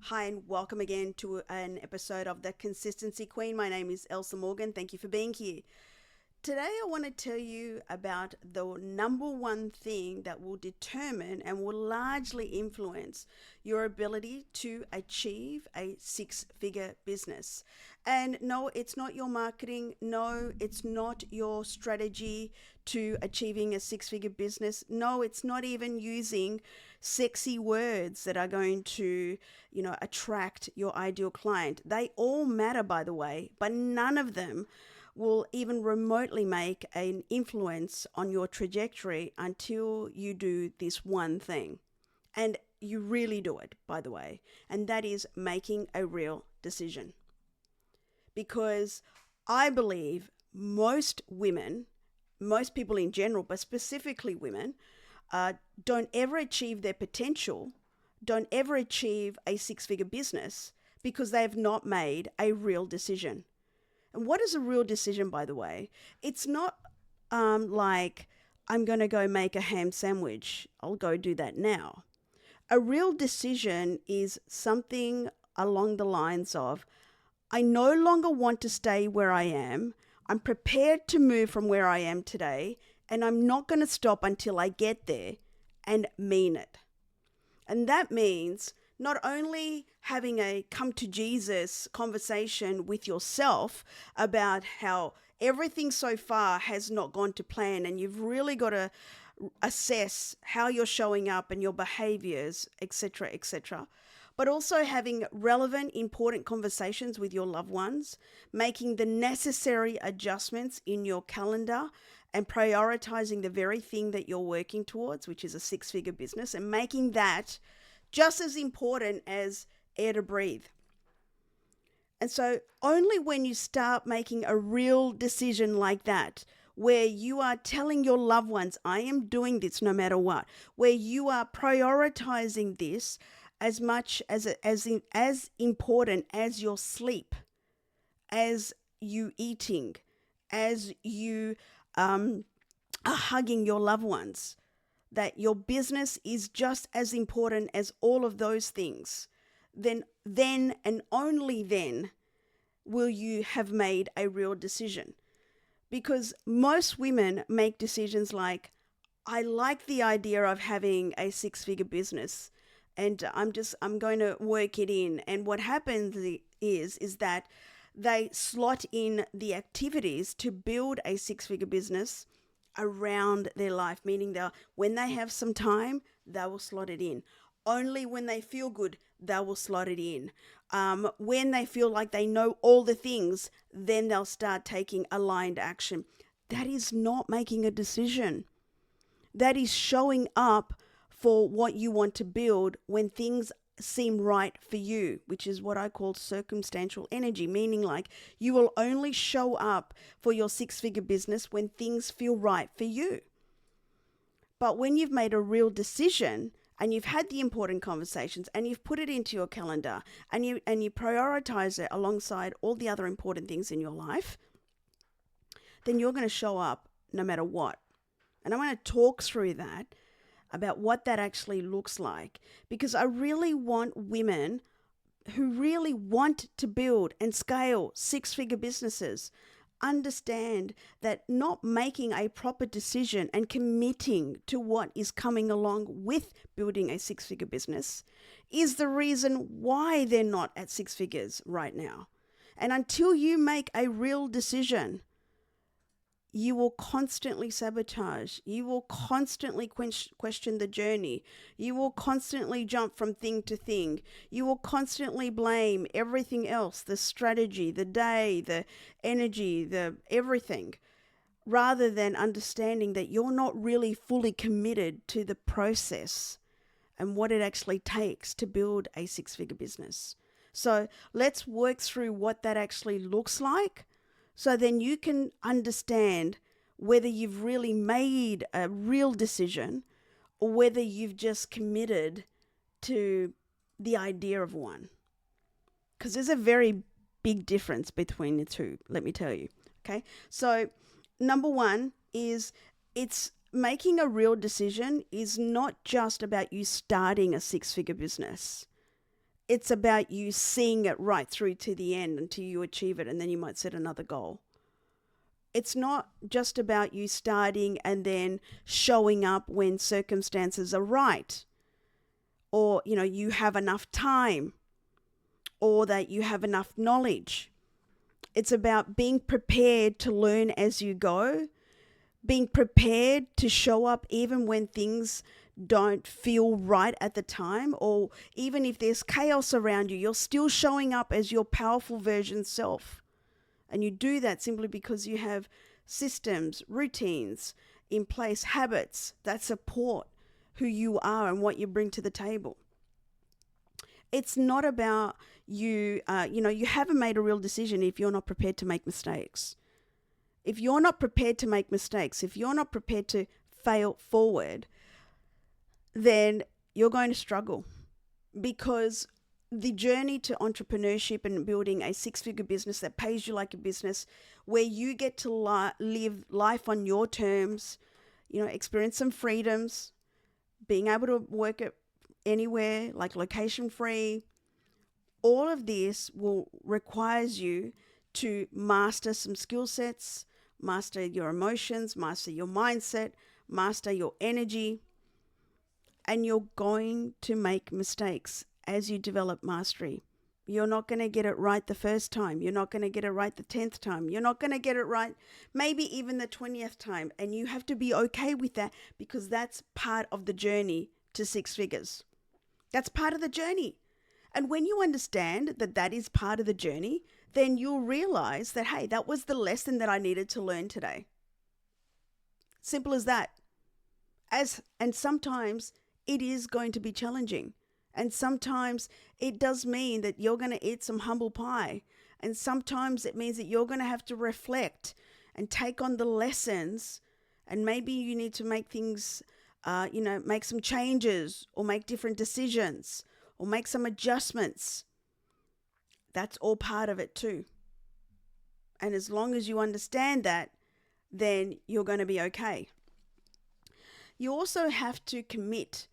Hi, and welcome again to an episode of The Consistency Queen. My name is Elsa Morgan. Thank you for being here. Today, I want to tell you about the number one thing that will determine and will largely influence your ability to achieve a six-figure business. And no, it's not your marketing. No, it's not your strategy to achieving a six-figure business. No, it's not even using sexy words that are going to, attract your ideal client. They all matter, by the way, but none of them will even remotely make an influence on your trajectory until you do this one thing. And you really do it, by the way, and that is making a real decision. Because I believe most women, most people in general, but specifically women, don't ever achieve their potential, don't ever achieve a six-figure business because they have not made a real decision. And what is a real decision, by the way? It's not like I'm going to go make a ham sandwich. I'll go do that now. A real decision is something along the lines of, I no longer want to stay where I am. I'm prepared to move from where I am today, and I'm not going to stop until I get there and mean it. And that means not only having a come to Jesus conversation with yourself about how everything so far has not gone to plan, and you've really got to assess how you're showing up and your behaviors, etc., etc., but also having relevant, important conversations with your loved ones, making the necessary adjustments in your calendar and prioritizing the very thing that you're working towards, which is a six-figure business, and making that just as important as air to breathe. And so only when you start making a real decision like that, where you are telling your loved ones, I am doing this no matter what, where you are prioritizing this as much as important as your sleep, as you eating, as you are hugging your loved ones, that your business is just as important as all of those things, then and only then will you have made a real decision. Because most women make decisions like, I like the idea of having a six-figure business and I'm going to work it in. And what happens is that they slot in the activities to build a six-figure business around their life, meaning when they have some time, they will slot it in. Only when they feel good, they will slot it in. When they feel like they know all the things, then they'll start taking aligned action. That is not making a decision. That is showing up for what you want to build when things seem right for you, which is what I call circumstantial energy, meaning like you will only show up for your six-figure business when things feel right for you. But when you've made a real decision and you've had the important conversations and you've put it into your calendar and you prioritize it alongside all the other important things in your life, then you're going to show up no matter what. And I want to talk through that, about what that actually looks like, because I really want women who really want to build and scale six-figure businesses understand that not making a proper decision and committing to what is coming along with building a six-figure business is the reason why they're not at six figures right now. And until you make a real decision, you will constantly sabotage. You will constantly question the journey. You will constantly jump from thing to thing. You will constantly blame everything else, the strategy, the day, the energy, the everything, rather than understanding that you're not really fully committed to the process and what it actually takes to build a six-figure business. So let's work through what that actually looks like, so then you can understand whether you've really made a real decision or whether you've just committed to the idea of one. Because there's a very big difference between the two, let me tell you. Okay, so number one is it's making a real decision is not just about you starting a six-figure business. It's about you seeing it right through to the end until you achieve it, and then you might set another goal. It's not just about you starting and then showing up when circumstances are right, or you have enough time, or that you have enough knowledge. It's about being prepared to learn as you go, being prepared to show up even when things don't feel right at the time, or even if there's chaos around you, you're still showing up as your powerful version self. And you do that simply because you have systems, routines in place, habits that support who you are and what you bring to the table. It's not about you haven't made a real decision if you're not prepared to make mistakes. If you're not prepared to make mistakes, if you're not prepared to fail forward, then you're going to struggle, because the journey to entrepreneurship and building a six-figure business that pays you like a business, where you get to live life on your terms, experience some freedoms, being able to work at anywhere, like location free, all of this will requires you to master some skill sets, master your emotions, master your mindset, master your energy. And you're going to make mistakes as you develop mastery. You're not going to get it right the first time. You're not going to get it right the 10th time. You're not going to get it right maybe even the 20th time. And you have to be okay with that, because that's part of the journey to six figures. That's part of the journey. And when you understand that that is part of the journey, then you'll realize that, hey, that was the lesson that I needed to learn today. Simple as that. And sometimes it is going to be challenging. And sometimes it does mean that you're going to eat some humble pie. And sometimes it means that you're going to have to reflect and take on the lessons. And maybe you need to make things, make some changes, or make different decisions, or make some adjustments. That's all part of it too. And as long as you understand that, then you're going to be okay. You also have to commit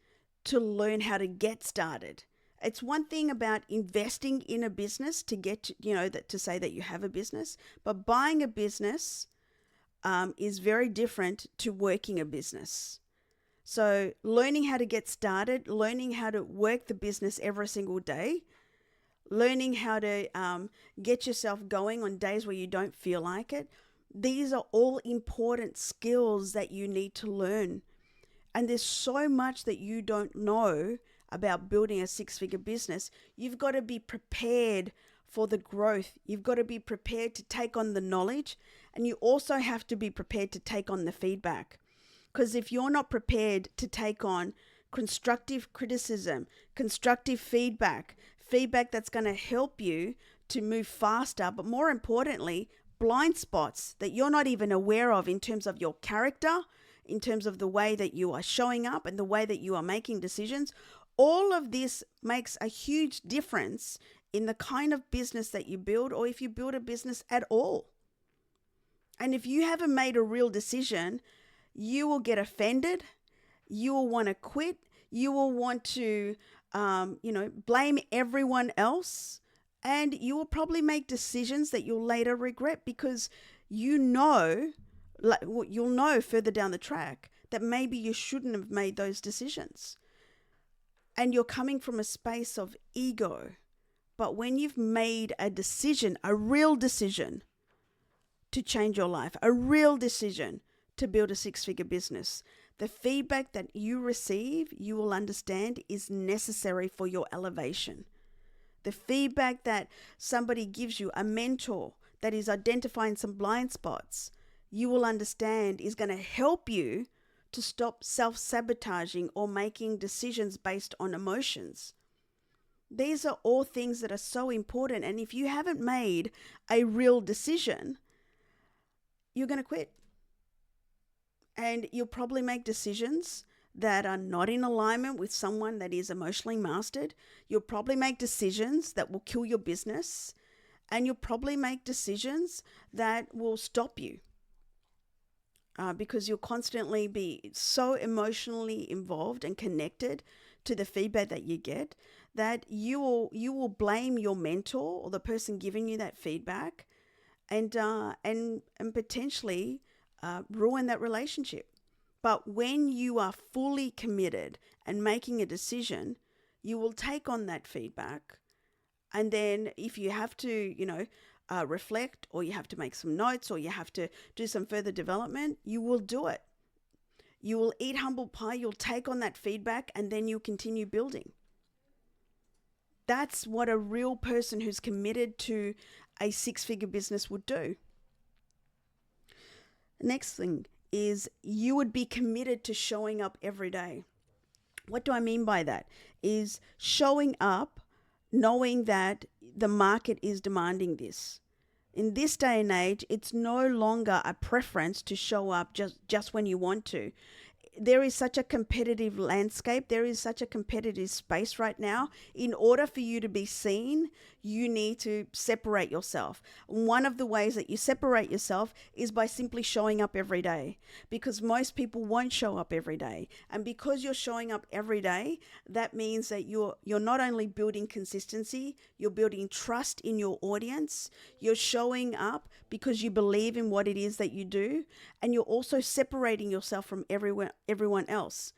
to learn how to get started. It's one thing about investing in a business to get, to say that you have a business, but buying a business is very different to working a business. So learning how to get started, learning how to work the business every single day, learning how to get yourself going on days where you don't feel like it. These are all important skills that you need to learn. And there's so much that you don't know about building a six-figure business. You've got to be prepared for the growth. You've got to be prepared to take on the knowledge. And you also have to be prepared to take on the feedback. Because if you're not prepared to take on constructive criticism, constructive feedback that's going to help you to move faster, but more importantly, blind spots that you're not even aware of in terms of your character, in terms of the way that you are showing up and the way that you are making decisions, all of this makes a huge difference in the kind of business that you build, or if you build a business at all. And if you haven't made a real decision, you will get offended, you will want to quit, you will want to, blame everyone else, and you will probably make decisions that you'll later regret, because you'll know further down the track that maybe you shouldn't have made those decisions. And you're coming from a space of ego. But when you've made a decision, a real decision to change your life, a real decision to build a six-figure business, the feedback that you receive, you will understand, is necessary for your elevation. The feedback that somebody gives you, a mentor that is identifying some blind spots, you will understand is going to help you to stop self-sabotaging or making decisions based on emotions. These are all things that are so important. And if you haven't made a real decision, you're going to quit. And you'll probably make decisions that are not in alignment with someone that is emotionally mastered. You'll probably make decisions that will kill your business. And you'll probably make decisions that will stop you. Because you'll constantly be so emotionally involved and connected to the feedback that you get, that you will blame your mentor or the person giving you that feedback, and potentially ruin that relationship. But when you are fully committed and making a decision, you will take on that feedback. And then if you have to, reflect, or you have to make some notes, or you have to do some further development, you will do it. You will eat humble pie, you'll take on that feedback, and then you'll continue building. That's what a real person who's committed to a six-figure business would do. Next thing is you would be committed to showing up every day. What do I mean by that? Is showing up knowing that the market is demanding this. In this day and age, it's no longer a preference to show up just when you want to. There is such a competitive landscape. There is such a competitive space right now. In order for you to be seen, you need to separate yourself. One of the ways that you separate yourself is by simply showing up every day, because most people won't show up every day. And because you're showing up every day, that means that you're not only building consistency, you're building trust in your audience. You're showing up because you believe in what it is that you do, and you're also separating yourself from everyone else.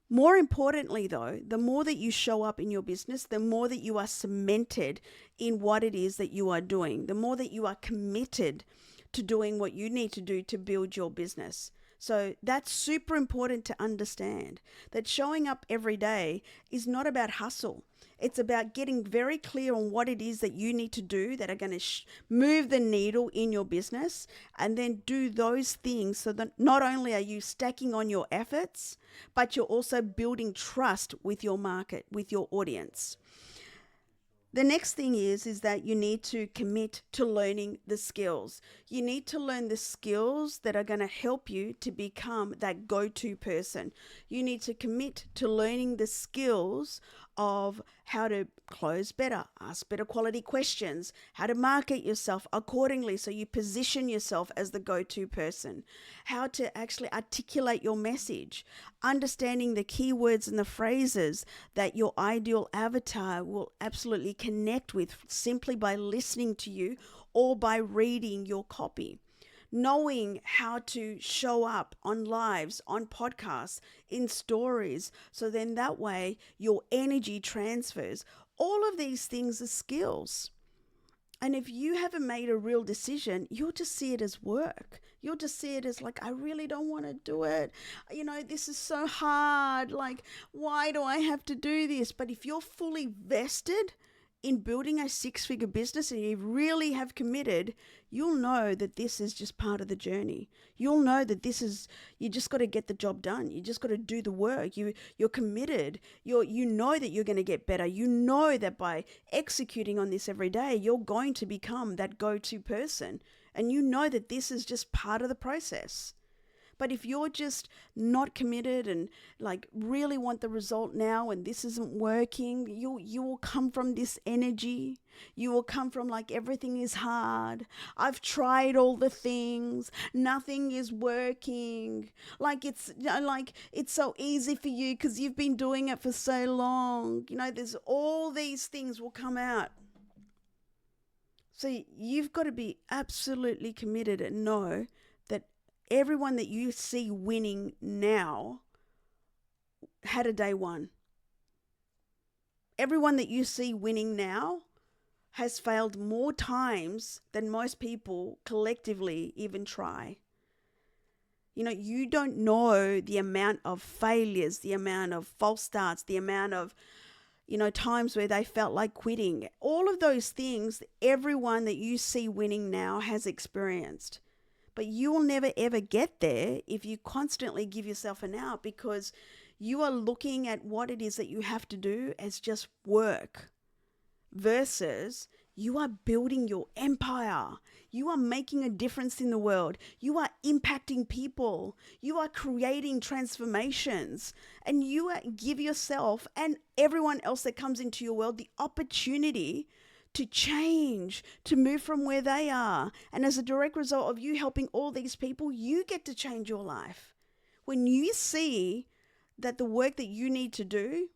More importantly, though, the more that you show up in your business, the more that you are cemented in what it is that you are doing, the more that you are committed to doing what you need to do to build your business. So that's super important to understand, that showing up every day is not about hustle. It's about getting very clear on what it is that you need to do that are going to move the needle in your business, and then do those things so that not only are you stacking on your efforts, but you're also building trust with your market, with your audience. The next thing is that you need to commit to learning the skills. You need to learn the skills that are going to help you to become that go-to person. You need to commit to learning the skills of how to close better, ask better quality questions, how to market yourself accordingly so you position yourself as the go-to person, how to actually articulate your message, understanding the keywords and the phrases that your ideal avatar will absolutely connect with simply by listening to you or by reading your copy. Knowing how to show up on lives, on podcasts, in stories, so then that way your energy transfers. All of these things are skills. And if you haven't made a real decision, you'll just see it as work. You'll just see it as like, I really don't want to do it. This is so hard. Like, why do I have to do this? But if you're fully vested in building a six-figure business and you really have committed, you'll know that this is just part of the journey. You'll know that you just got to get the job done. You just got to do the work. You're committed. You know that you're going to get better. You know that by executing on this every day, you're going to become that go-to person. And you know that this is just part of the process. But if you're just not committed and like really want the result now and this isn't working, you will come from this energy. You will come from like, everything is hard. I've tried all the things. Nothing is working. It's so easy for you because you've been doing it for so long. There's all these things will come out. So you've got to be absolutely committed and know that everyone that you see winning now had a day one. Everyone that you see winning now has failed more times than most people collectively even try. You don't know the amount of failures, the amount of false starts, the amount of times where they felt like quitting. All of those things, everyone that you see winning now has experienced. But you will never ever get there if you constantly give yourself an out, because you are looking at what it is that you have to do as just work, versus you are building your empire. You are making a difference in the world. You are impacting people. You are creating transformations. And you give yourself and everyone else that comes into your world the opportunity to change, to move from where they are. And as a direct result of you helping all these people, you get to change your life. When you see that the work that you need to do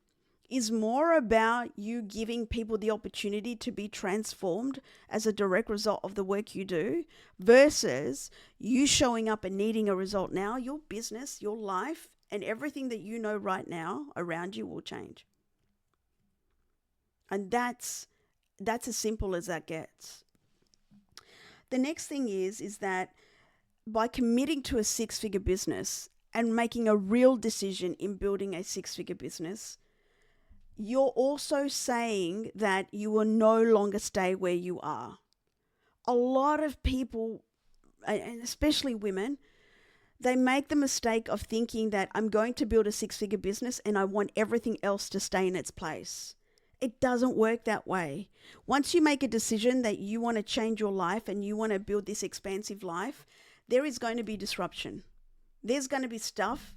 is more about you giving people the opportunity to be transformed as a direct result of the work you do versus you showing up and needing a result now. Your business, your life, and everything that you know right now around you will change. And that's as simple as that gets. The next thing is that by committing to a six-figure business and making a real decision in building a six-figure business, you're also saying that you will no longer stay where you are. A lot of people, and especially women, they make the mistake of thinking that I'm going to build a six-figure business and I want everything else to stay in its place. It doesn't work that way. Once you make a decision that you want to change your life and you want to build this expansive life, there is going to be disruption. There's going to be stuff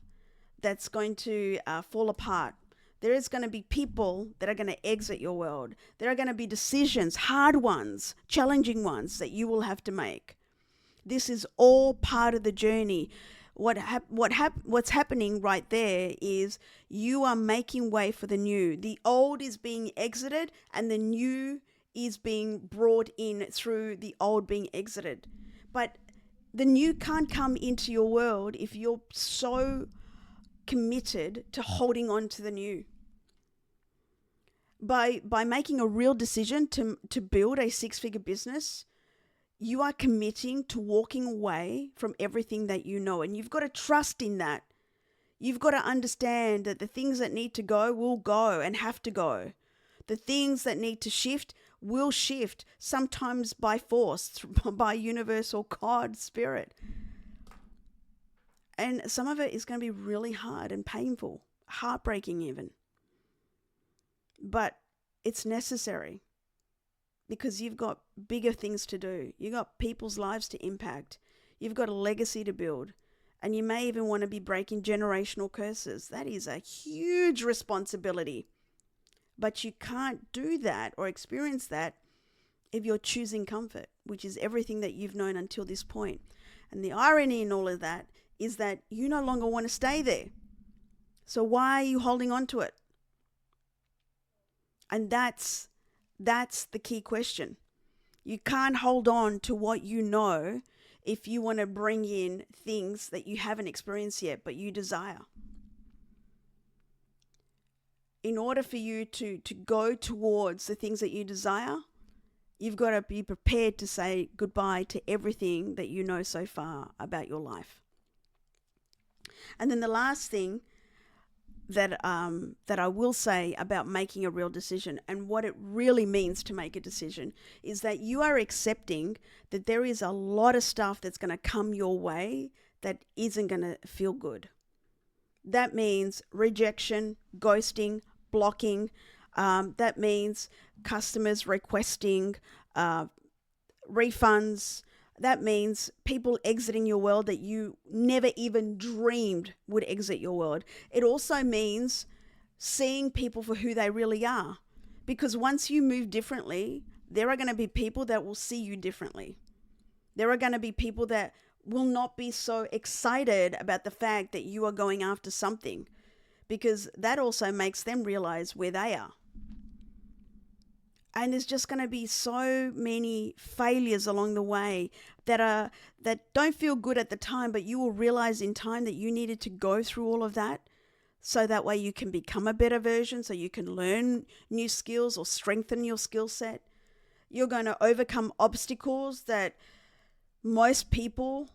that's going to fall apart. There is going to be people that are going to exit your world. There are going to be decisions, hard ones, challenging ones that you will have to make. This is all part of the journey. What's happening right there is you are making way for the new. The old is being exited and the new is being brought in through the old being exited. But the new can't come into your world if you're so committed to holding on to the new. By making a real decision to build a six-figure business, you are committing to walking away from everything that you know. And you've got to trust in that. You've got to understand that the things that need to go will go and have to go. The things that need to shift will shift, sometimes by force, by universal God spirit. And some of it is going to be really hard and painful, heartbreaking even. But it's necessary because you've got bigger things to do. You've got people's lives to impact. You've got a legacy to build. And you may even want to be breaking generational curses. That is a huge responsibility. But you can't do that or experience that if you're choosing comfort, which is everything that you've known until this point. And the irony in all of that is that you no longer want to stay there. So why are you holding on to it? And that's the key question. You can't hold on to what you know if you want to bring in things that you haven't experienced yet, but you desire. In order for you to go towards the things that you desire, you've got to be prepared to say goodbye to everything that you know so far about your life. And then the last thing that I will say about making a real decision and what it really means to make a decision is that you are accepting that there is a lot of stuff that's going to come your way that isn't going to feel good. That means rejection, ghosting, blocking. That means customers requesting refunds. That means people exiting your world that you never even dreamed would exit your world. It also means seeing people for who they really are. Because once you move differently, there are going to be people that will see you differently. There are going to be people that will not be so excited about the fact that you are going after something, because that also makes them realize where they are. And there's just going to be so many failures along the way that don't feel good at the time, but you will realize in time that you needed to go through all of that so that way you can become a better version, so you can learn new skills or strengthen your skill set. You're going to overcome obstacles that most people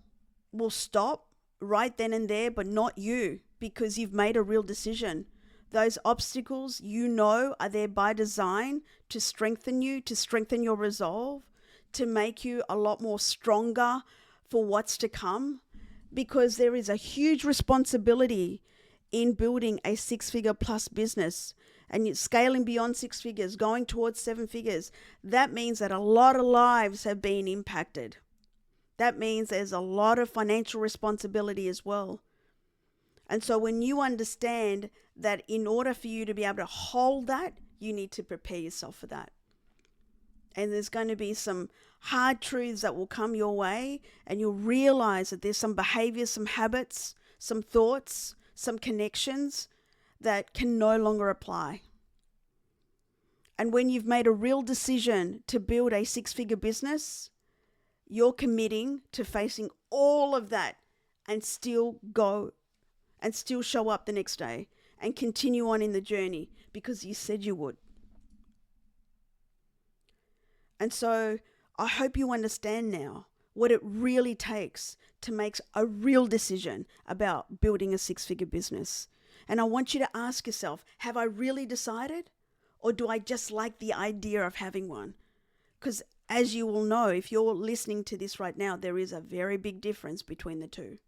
will stop right then and there, but not you, because you've made a real decision. Those obstacles, you know, are there by design to strengthen you, to strengthen your resolve, to make you a lot more stronger for what's to come, because there is a huge responsibility in building a six-figure plus business and you're scaling beyond six figures, going towards seven figures. That means that a lot of lives have been impacted. That means there's a lot of financial responsibility as well. And so when you understand that in order for you to be able to hold that, you need to prepare yourself for that. And there's going to be some hard truths that will come your way, and you'll realize that there's some behaviors, some habits, some thoughts, some connections that can no longer apply. And when you've made a real decision to build a six-figure business, you're committing to facing all of that and still go and still show up the next day and continue on in the journey because you said you would. And so I hope you understand now what it really takes to make a real decision about building a six-figure business. And I want you to ask yourself, have I really decided? Or do I just like the idea of having one? Because as you will know, if you're listening to this right now, there is a very big difference between the two.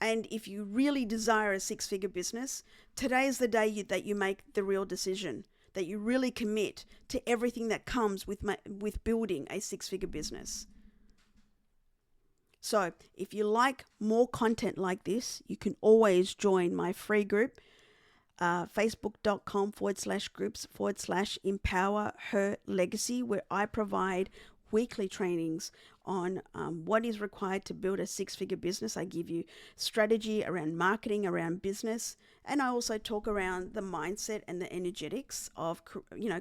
And if you really desire a six-figure business, today is the day that you make the real decision, that you really commit to everything that comes with building a six-figure business. So if you like more content like this, you can always join my free group, facebook.com/groups/empower her legacy, where I provide weekly trainings on what is required to build a six-figure business. I give you strategy around marketing, around business, and I also talk around the mindset and the energetics of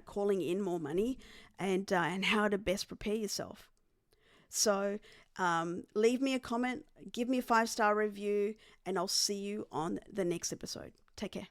calling in more money and how to best prepare yourself. So leave me a comment, give me a 5-star review, and I'll see you on the next episode. Take care.